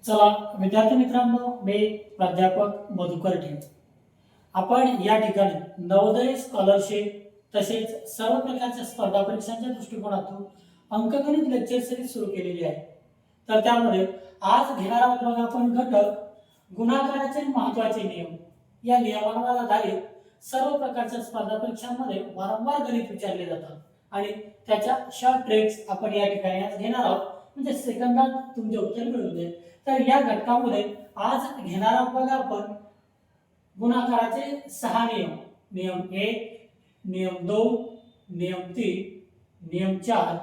चला विद्यार्थी मित्रांनो, मी प्राध्यापक मधुकर ठेव. आपण या ठिकाणी नवोदय स्कॉलरशिप तसेच सर्व प्रकारच्या स्पर्धा परीक्षांच्या दृष्टिकोनातून अंकगणित लेक्चर सिरीज सुरू केलेली आहे. तर त्यामध्ये आज घेणार आहोत बघा आपण घटक गुणाकाराचे महत्त्वाचे नियम. या नियमांवर आधारित सर्व प्रकारच्या स्पर्धा परीक्षांमध्ये वारंवार गणित विचारले जातात आणि त्याच्या शॉर्ट ट्रिक्स आपण या ठिकाणी आज घेणार आहोत, म्हणजे सेकंदात तुमचे उत्तर मिळून जाईल. तर या घटकामध्ये आज घेणार आहोत बघा आपण गुणाकाराचे 6 नियम. नियम 1, नियम 2, नियम 3, नियम 4,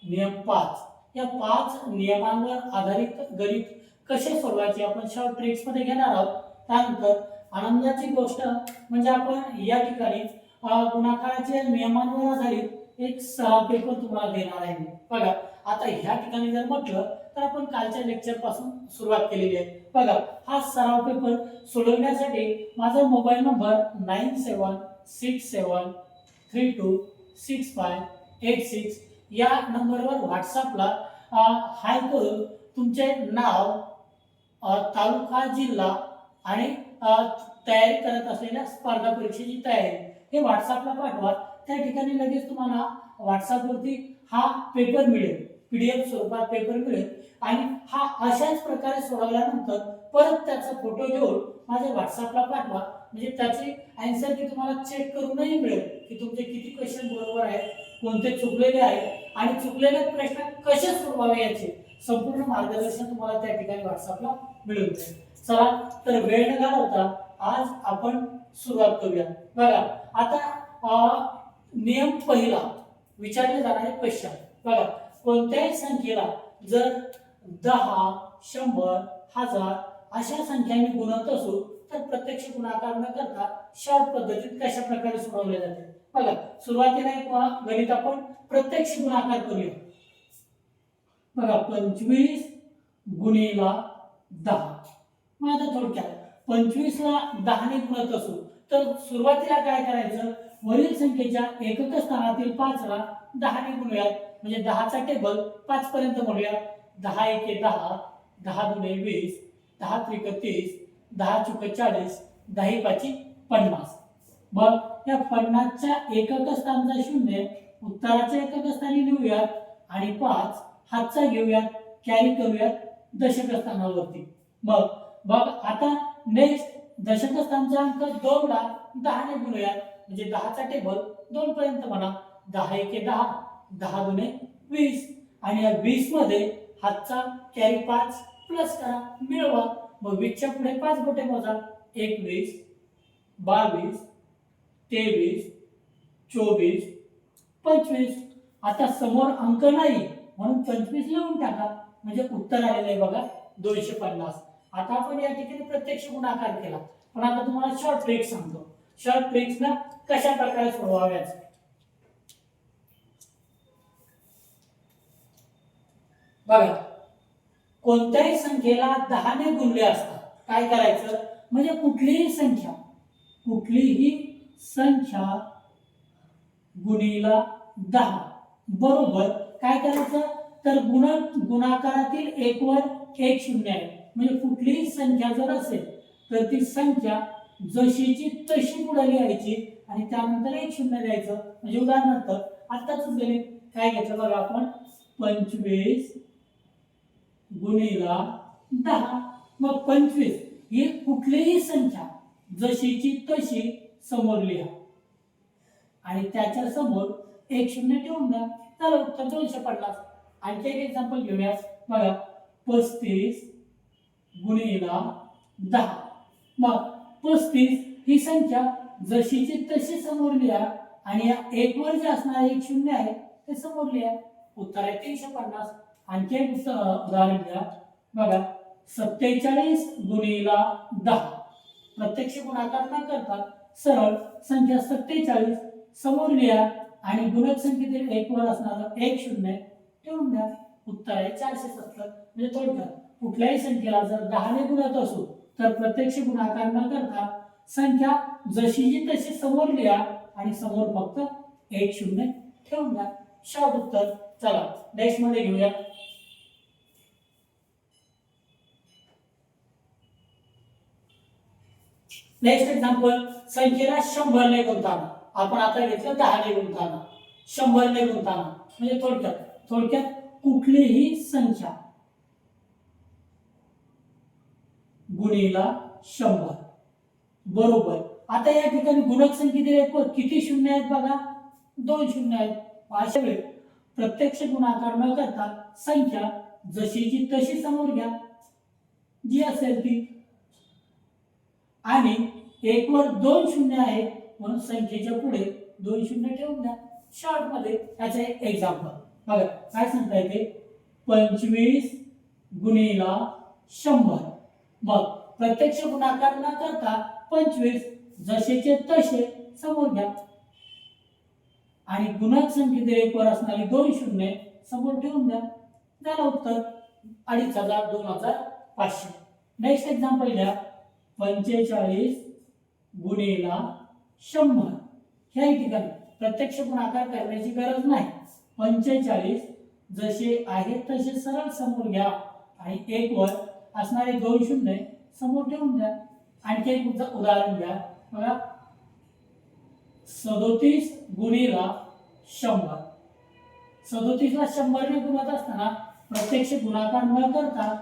नियम 5. या 5 नियमांवर आधारित गणित कसे सोडवायचे आपण शॉर्ट ट्रिक्स मध्ये घेणार आहोत. त्यानंतर आनंदाची गोष्ट म्हणजे आपण या ठिकाणी गुणाकाराच्या नियमांवर आधारित एक सराव पेपर तुम्हाला देणार आहे. बघा आता ह्या ठिकाणी जर म्हटलं तर आपण कालच्या लेक्चर पासून सुरुवात केलेली आहे. बघा हा सराव पेपर सोडवण्यासाठी माझा मोबाईल नंबर 9767326586 या नंबरवर व्हॉट्सअपला हाय करून तुमचे नाव, तालुका, जिल्हा आणि तयारी करत असलेल्या स्पर्धा परीक्षेची तयारी हे व्हॉट्सअपला पाठवा. त्या ठिकाणी लगेच तुम्हाला व्हॉट्सअपवरती हा पेपर मिळेल, PDF स्वरूपात पेपर मिळेल आणि हा अशाच प्रकारे सोडवल्यानंतर परत त्याचा फोटो घेऊन माझ्या व्हॉट्सअपला पाठवा. म्हणजे त्याचे आन्सर की तुम्हाला चेक करूनही मिळेल की तुमचे किती क्वेश्चन बरोबर आहेत, कोणते चुकलेले आहेत आणि चुकलेले प्रश्न कसे सोडवावे याचे संपूर्ण मार्गदर्शन तुम्हाला त्या ठिकाणी व्हॉट्सअपला मिळून जाईल. चला तर वेळ न घालवता आज आपण सुरुवात करूया. बघा आता नियम पहिला विचारले जाणारे क्वेश्चन. बघा कोणत्याही संख्येला जर 10, 100, 1000 अशा संख्यांनी गुणत असू तर प्रत्यक्ष गुणाकार न करता शॉर्ट पद्धतीत कशा प्रकारे सोडवले जाते. बघा सुरुवातीला एक गणित आपण प्रत्यक्ष गुणाकार करूया. बघा 25 गुणिला 10. मग आता थोडक्यात 25 ला 10 ने गुणत असू तर सुरुवातीला काय करायचं, वरील संख्येच्या एकक स्थानातील 5 ला 10 ने गुणूयात. म्हणजे 10 चा टेबल 5 पर्यंत म्हणूया. 10 एके 10, 10 दुने 20, 10 त्रिक 30, 10 चुक 40, 10 पाची 50. मग या 50 च्या एकक स्थानाचा 0 उत्तराच्या एकक स्थानी लिहूयात आणि 5 हातचा घेऊयात, कॅरी करूयात दशक स्थानावरती. मग बघ आता नेक्स्ट दशक स्थानाचा अंक 2 ला 10 ने गुणूयात. म्हणजे 10 चा टेबल 2 पर्यंत म्हणा. 10 एके 10, 10 दुने 20 आणि या 20 मध्ये हातचा कॅरी 5 प्लस करा, मिळवा. मग 20 च्या पुढे 5 बोटे मोजा. 21, 22, 23, 24, 25. आता समोर अंक नाही म्हणून 25 लिहून टाका. म्हणजे उत्तर आलेलं आहे बघा 250. आता आपण या ठिकाणी प्रत्यक्ष गुणाकार केला, पण आता तुम्हाला शॉर्ट ट्रिक सांगतो. शॉर्ट ट्रिक्स ना कशा प्रकारे सोडवाव्यात. बघा कोणत्याही संख्येला 10 ने गुणले असता काय करायचं, म्हणजे कुठलीही संख्या गुणिला 10 बरोबर काय करायचं, तर गुणाकारातील 1 वर 1 शून्य आहे. म्हणजे कुठलीही संख्या जर असेल तर ती संख्या जशीची तशी पुढे लिहायची आणि त्यानंतर 1 शून्य द्यायचं. म्हणजे उदाहरणार्थ आताच गणित काय घेतलं बघा आपण, 25 गुणिला 10. मग 25 ही कुठलीही संख्या जशीची तशी समोर लिहा आणि त्याच्या समोर 1 शून्य ठेवून द्या. चला उत्तर 250. आणखी एक एक्झाम्पल घेऊया. बघा 35 गुणिला 10. मग 35 ही संख्या जशीची तशी समोर लिहा आणि या 1 वर जे असणारे 1 शून्य आहे ते समोर लिहा. उत्तर आहे 350. आणखी एक उदाहरण घ्या. बघा 47 गुणिला 10. प्रत्यक्ष गुणाकार न करता सरळ संख्या 47 समोर लिहा आणि गुणक संख्येतील 1 वर असणारा 1 शून्य ठेवून द्या. उत्तर आहे 470. म्हणजे थोडक्यात कुठल्याही संख्येला जर 10 ने गुणत असू तर प्रत्यक्ष गुणाकार न करता संख्या जशीची तशी समोर लिहा आणि समोर फक्त 1 शून्य ठेवून द्या. शॉर्ट उत्तर. चला नेक्स्ट मध्ये घेऊया. नेक्स्ट एक्झाम्पल, संख्येला 100 ने गुंताना. आपण आता घेतलं 10 ने गुंताना. 100 ने गुंताना म्हणजे थोडक्यात कुठलीही संख्या गुणिला 100 बरोबर. आता या ठिकाणी गुणक संख्येतील किती शून्य आहेत बघा, 2 शून्य आहेत. अशा वेळी प्रत्यक्ष गुणाकार न करता संख्या जशीची तशी समोर घ्या, जी असेल ती. आणि 1 वर 2 शून्य आहेत म्हणून संख्येच्या पुढे 2 शून्य ठेवून द्या शॉर्ट मध्ये. याचं एक एक्झाम्पल बघा काय सांगता येते, 25 गुणिला 100. मग प्रत्यक्ष गुणाकार न करता 25 जसेचे तसे समोर घ्या आणि गुणक संख्येतील 1 वर असणारी 2 शून्य समोर ठेवून द्या. झालं उत्तर 2500 2500. नेक्स्ट एक्झाम्पल घ्या, 45 गुणिला 100. ह्या ठिकाणी प्रत्यक्ष गुणाकार करण्याची गरज नाही. 45 जसे आहे तसे सरळ समोर घ्या आणि 1 वर असणारे 2 शून्य समोर ठेवून द्या. आणखी एक उदाहरण घ्या बघा, 37 गुणिला 100. 37 ला 100 ने गुणत असताना प्रत्यक्ष गुणाकार न करता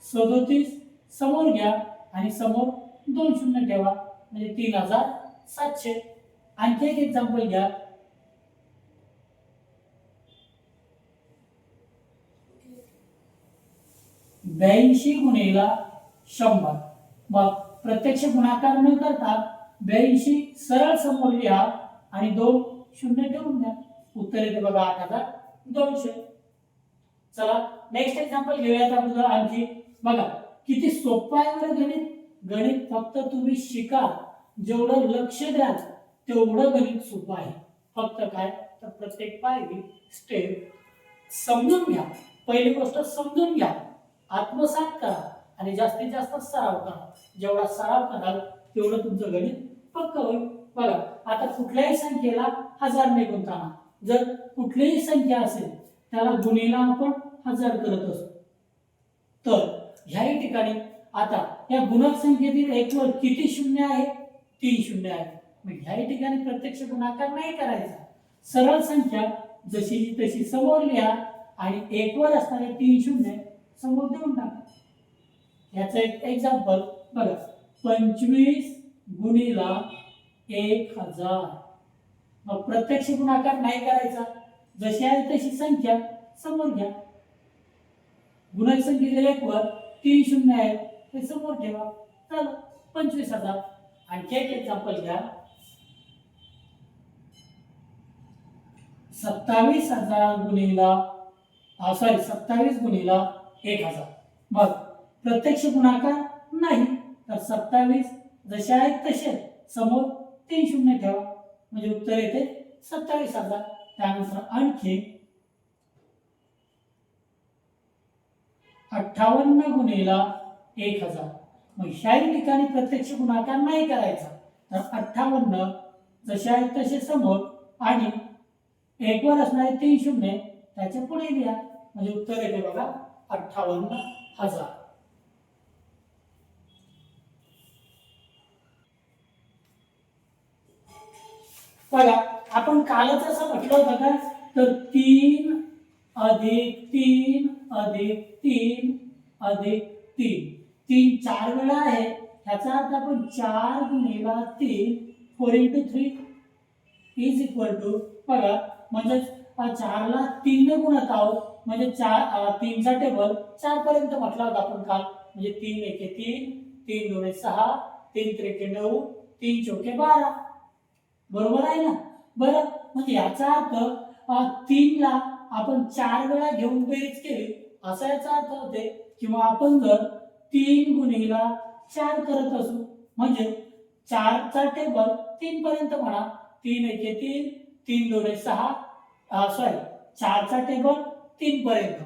37 समोर घ्या आणि समोर 2 शून्य ठेवा म्हणजे 3700. आणखी एक एक्झाम्पल घ्या, 82 गुणिला 100. मग प्रत्यक्ष गुणाकार न करता 82 सरळ समोर लिहा आणि 2 शून्य ठेवून द्या. उत्तर येते बघा 8200. चला नेक्स्ट एक्झाम्पल घेऊयात अगोदर आणखी. बघा किती सोपं आहे बरं गणित. गणित फक्त तुम्ही शिका, जेवढं लक्ष द्याल तेवढं गणित सोपं आहे. फक्त काय तर प्रत्येक पायरी स्टेप समजून घ्या. पहिली गोष्ट समजून घ्या, आत्मसात करा आणि जास्तीत जास्त सराव करा. जेवढा सराव कराल तेवढं तुमचं गणित पक्क होईल. बघा आता कुठल्याही संख्येला 1000 ने गुंताना. जर कुठलीही संख्या असेल त्याला गुणिला आपण 1000 करत असतो. तर ह्याही ठिकाणी आता या गुणक संख्येतील 1 वर किती शून्य आहे, 3 शून्य आहे. मग ह्याही ठिकाणी प्रत्यक्ष गुणाकार नाही करायचा. सरळ संख्या जशी तशी समोर लिहा आणि 1 वर असणारे 3 शून्य समोर देऊन टाका. याचं एक एक्झाम्पल बघा, 25 गुणिला 1000. मग प्रत्यक्ष गुणाकार नाही करायचा, जशी आहे तशी संख्या समोर घ्या. गुणक संख्येतील 1 वर 3 शून्य आहेत ते समोर ठेवा. चला 25000. आणखी एक एक्झाम्पल घ्या, 27 गुणिला 1000. मग प्रत्यक्ष गुणाकार नाही तर 27 जसे आहेत तसे समोर 3 शून्य ठेवा म्हणजे उत्तर येते 27000. त्यानंतर आणखी 58 गुणिला 1000. मग ह्याही ठिकाणी प्रत्यक्ष गुणाकार नाही करायचा. तर 58 जसे आहेत तसे समोर आणि 1 वर असणारे 3 शून्य त्याच्या पुढे लिहा म्हणजे उत्तर येते बघा 58,000. बघा आपण कालच असं म्हटलं होतं का, तर 3 अधिक 3 अधिक 3 अधिक 3. 3 4 वेळा आहे. ह्याचा अर्थ आपण 4 गुणिला 3 4 into 3 इज इक्वल टू बघा म्हणजे 4 ला 3 ने गुणत आहोत म्हणजे 3 चा टेबल 4 पर्यंत म्हटला होता आपण काल. म्हणजे 3 एके 3, 3 दोने 6, 3 त्रिके 9, 3 चौके 12. बरोबर आहे ना. बरं म्हणजे याचा अर्थ 3 ला आपण 4 वेळा घेऊन बेरीज केली असा याचा अर्थ होते. किंवा आपण जर 3 गुणिला 4 करत असू म्हणजे 4 चा टेबल 3 पर्यंत म्हणा. 3 एके 3, 3 दोने 6, 4 चा टेबल 3 पर्यंत.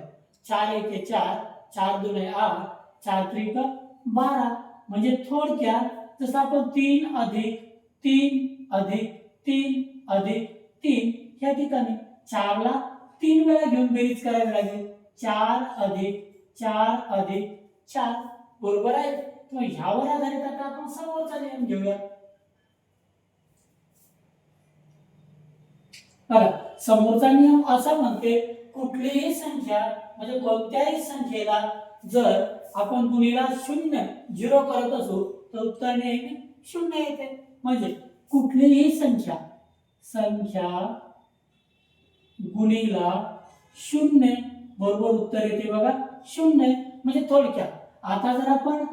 4 एके 4, 4 दोने 8, 4 त्रिक 12. म्हणजे थोडक्यात जसं आपण 3 अधिक 3 अधिक 3 अधिक 3 या ठिकाणी 4 ला 3 वेळा घेऊन बेरीज करावी लागेल. 4 अधिक 4 अधिक 4 बरोबर आहे. तर ह्यावर आधारित आता आपण समोरचा नियम घेऊया. बघा, समोरचा नियम असा म्हणते कुठलीही संख्या म्हणजे कोणत्याही संख्येला जर आपण गुणीला 0 करत असू तर उत्तर नेहमी 0 येते. म्हणजे कुठलीही संख्या गुणीला 0 बरोबर उत्तर येते. बघा 0 म्हणजे थोडक्यात आता जर आपण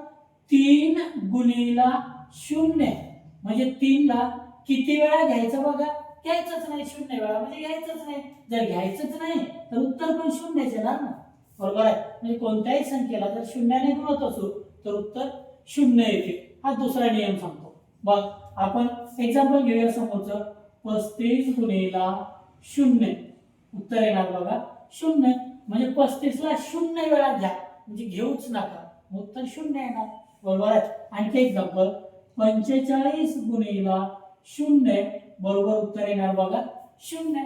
3 गुणीला 0 म्हणजे 3 ला किती वेळा घ्यायचं बघा, घ्यायचंच नाही 0 वेळा म्हणजे घ्यायचंच नाही. जर घ्यायचंच नाही तर उत्तर पण 0च येणार ना, बरोबर आहे. म्हणजे कोणत्याही संख्येला जर 0 ने गुणत असू तर उत्तर 0 येते. हा दुसरा नियम सांगतो. मग आपण एक्झाम्पल घेऊया समोरचं. 35 गुणीला 0 उत्तर येणार बघा 0. म्हणजे 35 ला 0 वेळा घ्या म्हणजे घेऊच नका, उत्तर 0 येणार, बरोबर आहे. आणखी एक्झाम्पल 45 गुणीला 0 बरोबर उत्तर येणार बघा 0.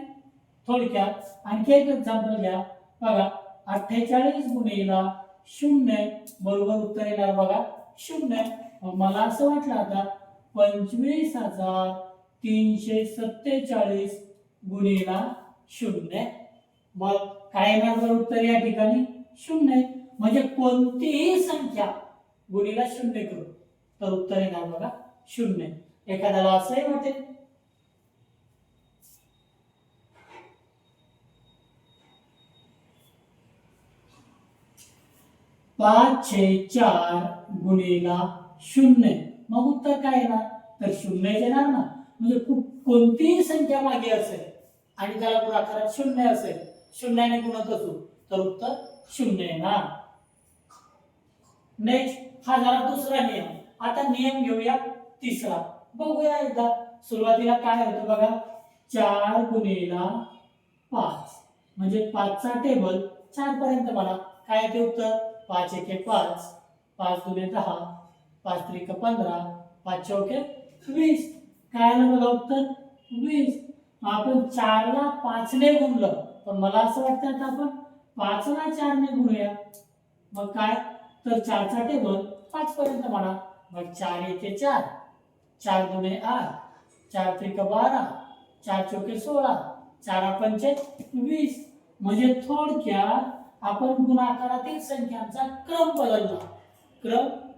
थोडक्यात आणखी एक एक्झाम्पल घ्या. बघा 48 गुणीला 0 बरोबर उत्तर येणार बघा 0. मला असं वाटलं आता 25,347 गुणीला 0 मग काय येणार बरं उत्तर या ठिकाणी 0. म्हणजे कोणतीही संख्या गुणीला 0 करू तर उत्तर येणार बघा 0. एखाद्याला असंही वाटेल 5/4 गुणीला 0 मग उत्तर काय येणार तर 0 येणार ना. म्हणजे कोणतीही संख्या मागे असेल आणि त्याला गुणाकारात 0 असेल, 0 ने गुणत असू तर उत्तर 0 येणार. नेक्स्ट हा झाला दुसरा नियम. आता नियम घेऊया तिसरा. बघूया एकदा. सुरुवातीला काय होतं बघा 4 गुणीला 5 म्हणजे 5 चा टेबल 4 पर्यंत मला काय येते उत्तर 5 एके 5, 5 दुने 10, 5 त्रिक 15, 5 चौके 20. काय आलं बघा उत्तर 20. आपण 4 ला 5 ने गुणलं पण मला असं वाटतं आता आपण 5 ला 4 ने गुणूया. मग काय तर 4 चा टेबल 5 पर्यंत म्हणा. मग 4 एके 4, 4 दुने 8, 4 त्रिक 12, 4 चौके 16, 4 पंचे 20. म्हणजे थोडक्यात आपण गुणाकारातील संख्यांचा क्रम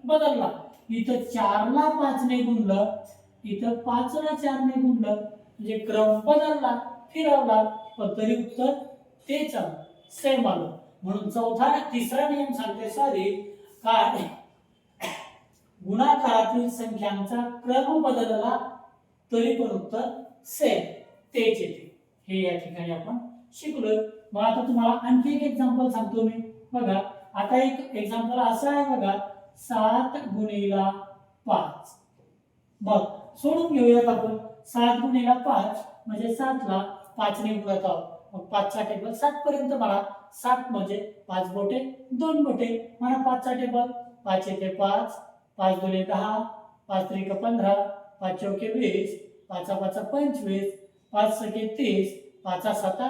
बदलला. इथं 4 ला 5 ने गुणलं, इथं 5 ला 4 ने गुणलं म्हणजे क्रम बदलला, फिरवला, पण तरी उत्तर तेच आलं, सेम आलं. म्हणून तिसरा नियम सांगते सॉरी काय गुणाकारातील संख्यांचा क्रम बदलला तरी पण उत्तर सेम तेच येते. हे या ठिकाणी आपण शिकलोय. मग आता तुम्हाला आणखी एक एक्झाम्पल सांगतो मी. बघा आता एक एक्झाम्पल असं आहे बघा 7 गुणीला 5. बघ सोडून घेऊयात आपण. 7 गुणीला 5 म्हणजे 7 ला 5 ने गुणत आहोत. मग 5 चा टेबल 7 पर्यंत म्हणा. 7 म्हणजे 5 बोटे 2 बोटे म्हणा. 5 चा टेबल 5 एके 5, 5 दुने 10, 5 त्रिक 15, 5 चौके 20, 5 5 25, 5 सके 30, 5 7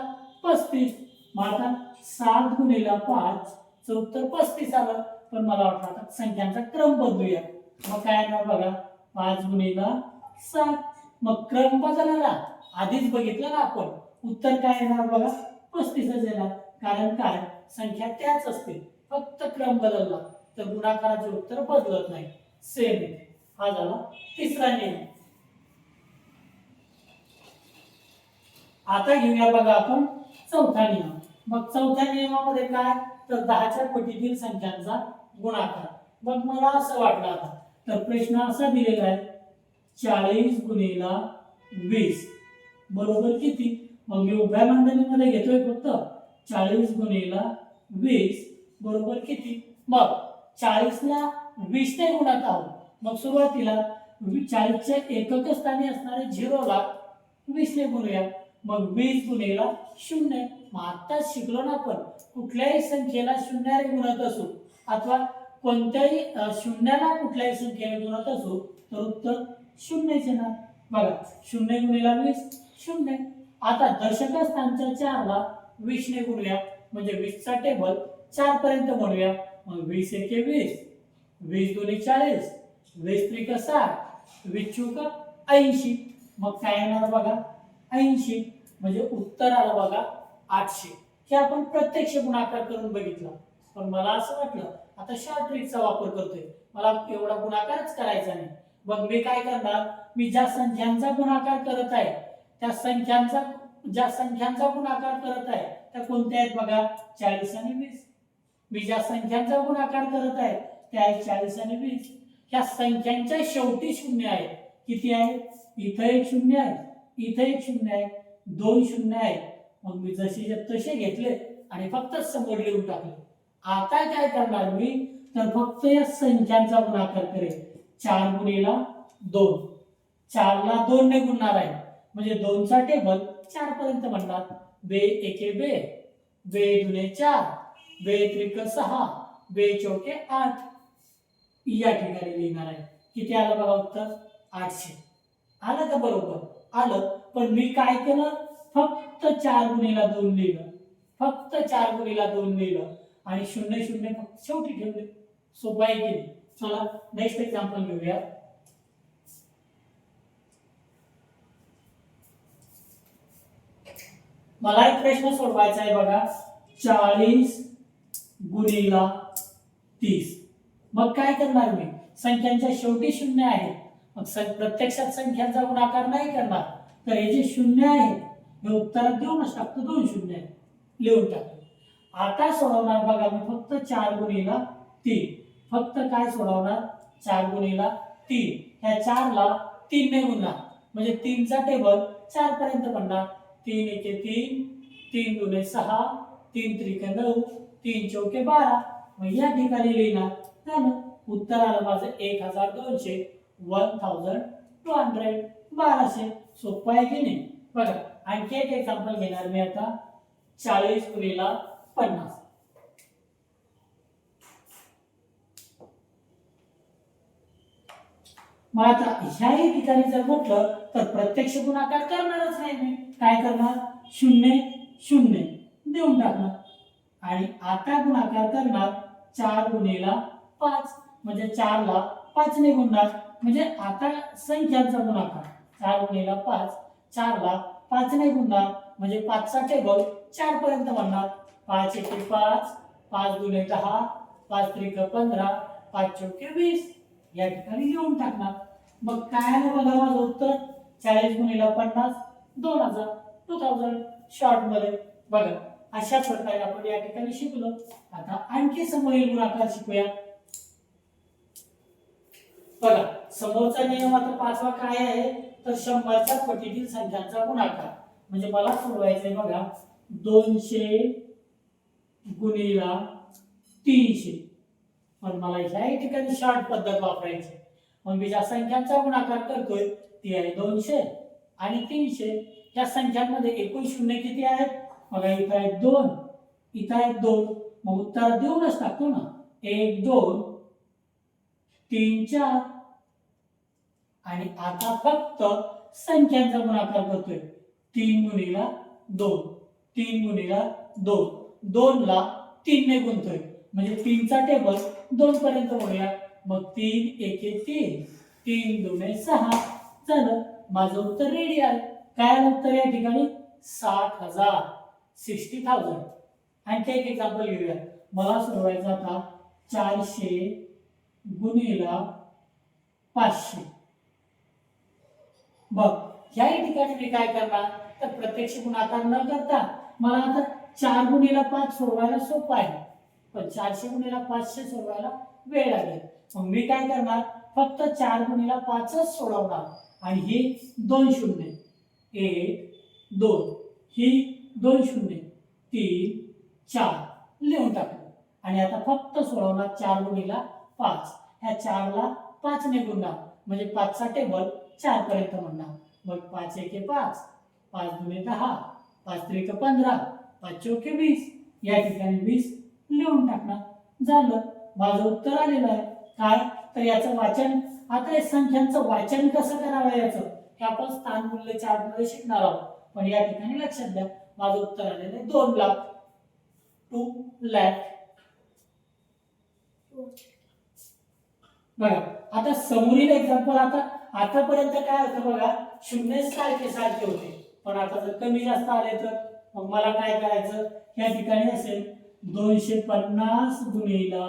35. मग आता 7 गुणीला 5 चं उत्तर 35 आलं. पण मला वाटलं आता संख्यांचा क्रम बदलूया. मग काय येणार बघा 5 गुणीला 7. मग क्रम बदलला आधीच बघितलं ना आपण, उत्तर काय येणार बघा 35च येणार. कारण काय संख्या त्याच असतील, फक्त क्रम बदलला तर गुणाकाराचे उत्तर बदलत नाही, सेम येते. हा झाला तिसरा नियम. आता घेऊया बघा आपण चौथा नियम. मग चौथ्या नियमामध्ये काय तर 10च्या पटीतील संख्यांचा गुणाकार. मग मला असं वाटलं आता तर प्रश्न असा दिलेला आहे 40 गुणीला 20 बरोबर किती. मग मी उभ्या मांडणीमध्ये घेतोय फक्त 40 गुणीला 20 बरोबर किती. मग 40 ला 20 ने गुणत आहोत. मग सुरुवातीला 40 च्या एकक स्थानी असणारे 0 ला 20 ने गुणूया. मग 20 गुणीला 0. मग आत्ताच शिकलो ना आपण कुठल्याही संख्येला 0 ने गुणत असू अथवा कोणत्याही शून्याला कुठल्याही संख्येने गुणत असू तर उत्तर 0च येणार. बघा 0 गुणीला 20 0. आता दशक स्थानच्या 4 ला 20 ने गुणूया म्हणजे 20 चा टेबल 4 पर्यंत म्हणूया. मग 20 एके 20, 20 दुने 40, 20 त्रिक 60, 20 चौक 80. मग काय येणार बघा 80 म्हणजे उत्तर आलं बघा 800. हे आपण प्रत्यक्ष गुणाकार करून बघितलं. पण मला असं वाटलं आता शॉर्ट ट्रिकचा वापर करतोय, मला एवढा गुणाकारच करायचा नाही. मग मी काय करणार, मी ज्या संख्यांचा गुणाकार करत आहे त्या संख्यांचा गुणाकार करत आहे त्या कोणत्या आहेत बघा 40 आणि 20. मी ज्या संख्यांचा गुणाकार करत आहे त्या आहेत 40 आणि 20. ह्या संख्यांच्या शेवटी शून्य आहे. किती आहे, इथं एक शून्य आहे, इथं एक शून्य आहे, दोन शून्य आहे. मग मी जसे तसे घेतले आणि फक्त समोर लिहून टाकले. आता काय करणार मी, तर फक्त या संख्यांचा गुणाकार करेल. 4 गुणिला 2, 4 ला 2 ने गुणणार आहे म्हणजे 2 चा टेबल 4 पर्यंत म्हणणार. बे एके बे, बे दुने 4, बे त्रिक 6, बे चौके 8. या ठिकाणी लिहिणार आहे. किती आलं बघा उत्तर 800. आलं का बरोबर, आलं. पण मी काय केलं, फक्त 4 गुणिला 2 लिहिलं, फक्त 4 गुणिला 2 लिहिलं आणि 0 0 फक्त शेवटी ठेवले. सोपं आहे की नाही. चला नेक्स्ट एक्झाम्पल घेऊया. मला एक प्रश्न सोडवायचा आहे बघा 40 गुणिला 30. मग काय करणार मी, संख्यांच्या शेवटी शून्य आहे. मग प्रत्यक्षात संख्यांचा गुणाकार नाही करणार, तर हे जे शून्य आहे हे उत्तरात देऊनच टाकतो. 2 शून्य आहे लिहून टाकतो. आता सोडवणार बघा मी फक्त 4 गुणिला 3. फक्त काय सोडवणार 4 गुणिला 3. ह्या 4 ला 3 ने गुणणार म्हणजे 3 चा टेबल 4 पर्यंत बनणार. 3 एके 3, 3 दुने 6, 3 त्रिक 9, 3 चौके 12. मग या ठिकाणी लिहिणार. झालं, उत्तर आलं माझं 1200, 1200, 1200. सोपं आहे की नाही. बघा आणखी एक एक्झाम्पल घेणार मी आता 40 गुणिला 50. मग आता ह्याही ठिकाणी जर म्हटलं तर प्रत्यक्ष गुणाकार करणारच नाही. मी काय करणार, 0 0 देऊन टाकणार आणि आता गुणाकार करणार 4 गुणिला 5 म्हणजे 4 ला 5 ने गुणणार म्हणजे आता संख्यांचा गुणाकार 4 गुणिला 5, 4 ला 5 ने गुणणार म्हणजे 5 चा टेबल 4 पर्यंत म्हणणार. 5 एके 5, 5 दुने 10, 5 त्रिक 15, 5 चौके 20. या ठिकाणी लिहून टाकणार. मग काय आलं बघा माझं उत्तर 40 गुणिला 50, 2000 शॉर्ट मध्ये. बघा अशा प्रकारे आपण या ठिकाणी शिकलो. आता आणखी समोरील गुणाकार शिकूया. बघा समोरचा नियम आता 5वा काय आहे, तर 100च्या पटीतील संख्यांचा गुणाकार. म्हणजे मला सोडवायचं आहे बघा 200 गुणिला 300. पण मला ह्या ठिकाणी शॉर्ट पद्धत वापरायची. मग मी ज्या संख्यांचा गुणाकार करतोय ती आहे 200 आणि 300. या संख्यांमध्ये एकूण शून्य किती आहेत बघा, इथं आहेत 2, इथं आहेत 2. मग उत्तर देऊनच टाकतो ना. 1 2 3 4. आणि आता फक्त संख्यांचा गुणाकार करतोय 3 गुणिला 2, 3 गुणिला 2, 2 ला 3 ने गुणतोय म्हणजे 3 चा टेबल 2 पर्यंत म्हणूया. मग 3 एके 3, 3 दुने 6. झालं, माझं उत्तर रेडी आहे. काय उत्तर या ठिकाणी 60,000, 60,000. आणखी एक एक्झाम्पल घेऊया. मला सोडवायचं आता 400 गुणिला 500. बघ ह्या ठिकाणी मी काय करणार, तर प्रत्यक्ष गुणाकार न करता मला आता 4 गुणिला 5 सोडवायला सोपं आहे. पण 400 गुणिला 500 सोडवायला वेळ लागेल. मग मी काय करणार, फक्त 4 गुणिला 5च सोडवणार आणि ही 2 शून्य 1 2, ही 2 शून्य 3 4 लिहून टाकलं. आणि आता फक्त सोडवणार 4 गुणिला 5. ह्या 4 ला 5 ने गुणणार म्हणजे 5 चा टेबल 4 पर्यंत म्हणणार. मग 5 एके 5, 5 दुने 10, 5 त्रिक 15, 5 चौके 20. या ठिकाणी 20 लिहून टाकणार. झालं, माझं उत्तर आलेलं आहे. काय, तर याचं वाचन. आता या संख्यांचं वाचन कसं करावं याचं हे आपण स्थान मूल्य चार्ट मध्ये शिकणार आहोत. पण या ठिकाणी लक्षात द्या, माझं उत्तर आलेलं आहे 2 लाख, 2 लाख. बघा आता समोरील एक्झाम्पल, आतापर्यंत काय होतं बघा, शून्य सारखे सारखे होते, पण आता जर कमी जास्त आले तर मग मला काय करायचं, या ठिकाणी असेल 250 गुणिला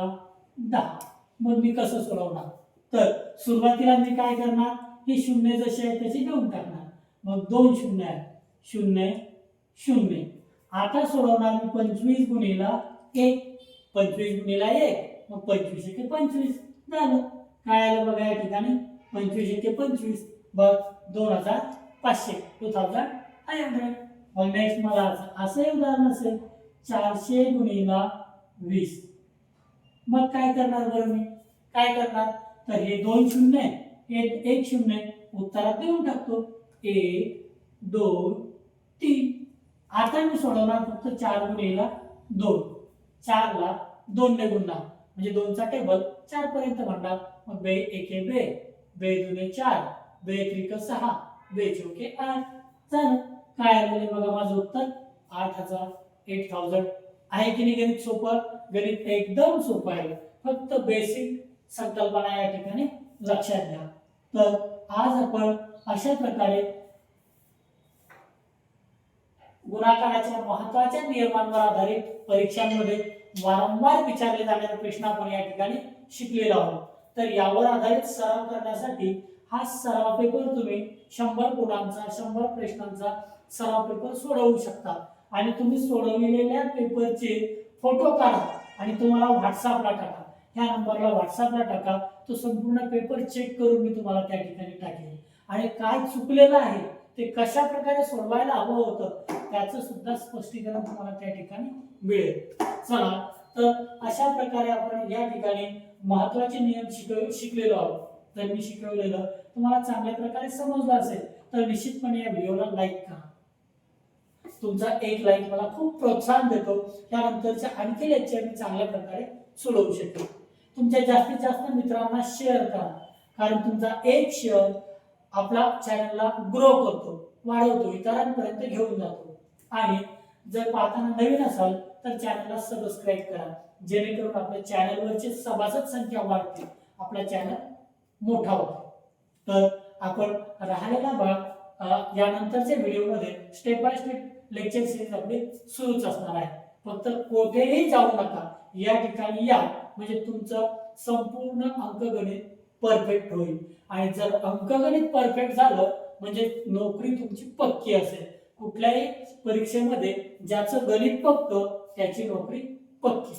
10. मग मी कसं सोडवणार, तर सुरुवातीला मी काय करणार, ही शून्य जशी आहे तशी देऊन टाकणार, मग 2 शून्य आहे, 0 0. आता सोडवणार मी 25 गुणिला 1, 25 गुणिला 1, मग 25 एके 25 झालं. काय आलं बघा या ठिकाणी, 25 एके 25, बघ 2500, 2500. मग नेक्स्ट मला असं एक उदाहरण असेल 400 गुणिला 20. मग काय करणार बरं मी, काय करणार, तर हे 2 शून्य हे 1 शून्य उत्तरात देऊन टाकतो, 1 2 3. आता मी सोडवणार फक्त 4 गुणिला 2, 4 ला 2 ने गुणणार, म्हणजे 2 चा टेबल 4 पर्यंत म्हणणार. मग बे एके बे, बे दुने 4, बे त्रिक 6, बे चौके 8 झालं. काय आलेले बघा माझं उत्तर 8000, 8000. आहे की नाही गणित सोपं, गणित एकदम सोपं आहे, फक्त बेसिक संकल्पना या ठिकाणी लक्षात घ्या. तर आज आपण अशा प्रकारे गुणाकाराच्या महत्त्वाच्या नियमांवर आधारित परीक्षांमध्ये वारंवार विचारले जाणारे प्रश्न आपण या ठिकाणी शिकलेलो आहोत. तर यावर आधारित सराव करण्यासाठी हा सराव पेपर तुम्ही 100 गुणांचा 100 प्रश्नांचा सराव पेपर सोडवू शकता. आणि तुम्ही सोडवलेल्या पेपरचे फोटो काढा आणि तुम्हाला व्हॉट्सअपला टाका, ह्या नंबरला व्हॉट्सअपला टाका. तो संपूर्ण पेपर चेक करून मी तुम्हाला त्या ठिकाणी टाकेन, आणि काय चुकलेलं आहे ते कशा प्रकारे सोडवायला हवं होतं त्याचं सुद्धा स्पष्टीकरण तुम्हाला त्या ठिकाणी मिळेल. चला, तर अशा प्रकारे आपण या ठिकाणी महत्त्वाचे नियम शिकलेलो आहोत. जर मी शिकवलेलं तुम्हाला चांगल्या प्रकारे समजलं असेल तर निश्चितपणे या व्हिडिओला लाईक करा. तुमचा एक लाईक मला खूप प्रोत्साहन देतो, त्यानंतरच्या आणखी लेक्चर मी चांगल्या प्रकारे सोडवू शकेल. तुमच्या जास्तीत जास्त मित्रांना शेअर करा, कारण तुमचा एक शेअर आपला चॅनलला ग्रो करतो, वाढवतो, इतरांपर्यंत घेऊन जातो. आणि जर पाहताना नवीन असाल तर चॅनलला सबस्क्राईब करा, जेणेकरून आपल्या चॅनलवरची सभासद संख्या वाढते, आपला चॅनल मोठा होतो. तर आपण राहिलेला भाग यानंतरच्या व्हिडिओमध्ये step by step lecture series आपली सुरूच असणार आहे. फक्त कुठेही जाऊ नका, या ठिकाणी या, म्हणजे तुमचं संपूर्ण अंकगणित परफेक्ट होईल. आणि जर अंकगणित परफेक्ट झालं म्हणजे नोकरी तुमची पक्की असेल. कुठल्याही परीक्षेमध्ये ज्याचं गणित पक्क त्याची नोकरी पक्की.